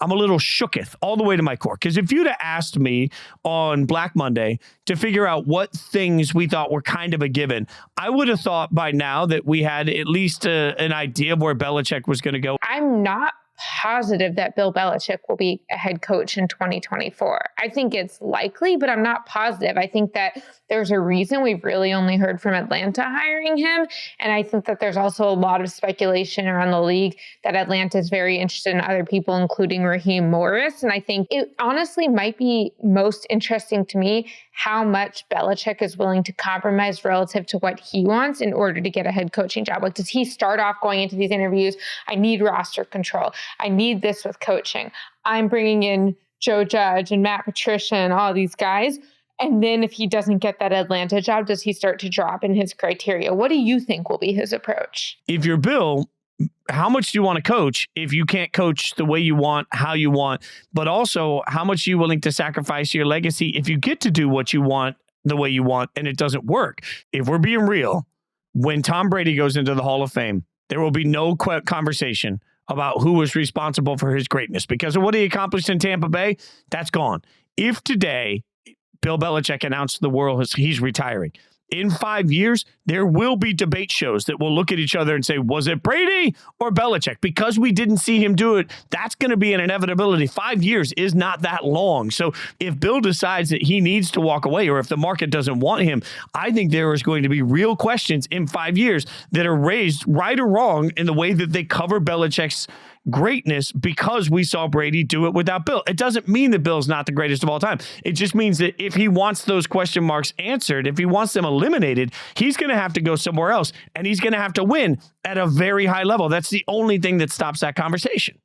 I'm a little shooketh all the way to my core. Because if you'd have asked me on Black Monday to figure out what things we thought were kind of a given, I would have thought by now that we had at least an idea of where Belichick was going to go. I'm not positive that Bill Belichick will be a head coach in 2024. I think it's likely, but I'm not positive. I think that there's a reason we've really only heard from Atlanta hiring him. And I think that there's also a lot of speculation around the league that Atlanta is very interested in other people, including Raheem Morris. And I think it honestly might be most interesting to me how much Belichick is willing to compromise relative to what he wants in order to get a head coaching job. Like, does he start off going into these interviews? I need roster control. I need this with coaching. I'm bringing in Joe Judge and Matt Patricia and all these guys. And then if he doesn't get that Atlanta job, does he start to drop in his criteria? What do you think will be his approach? If you're Bill, how much do you want to coach if you can't coach the way you want, how you want, but also how much are you willing to sacrifice your legacy if you get to do what you want the way you want and it doesn't work? If we're being real, when Tom Brady goes into the Hall of Fame, there will be no conversation about who was responsible for his greatness because of what he accomplished in Tampa Bay. That's gone. If today Bill Belichick announced to the world he's retiring, in 5 years, there will be debate shows that will look at each other and say, was it Brady or Belichick? Because we didn't see him do it, that's going to be an inevitability. 5 years is not that long. So if Bill decides that he needs to walk away or if the market doesn't want him, I think there is going to be real questions in 5 years that are raised right or wrong in the way that they cover Belichick's greatness because we saw Brady do it without Bill. It doesn't mean that Bill's not the greatest of all time. It just means that if he wants those question marks answered, if he wants them eliminated, he's going to have to go somewhere else and he's going to have to win at a very high level. That's the only thing that stops that conversation.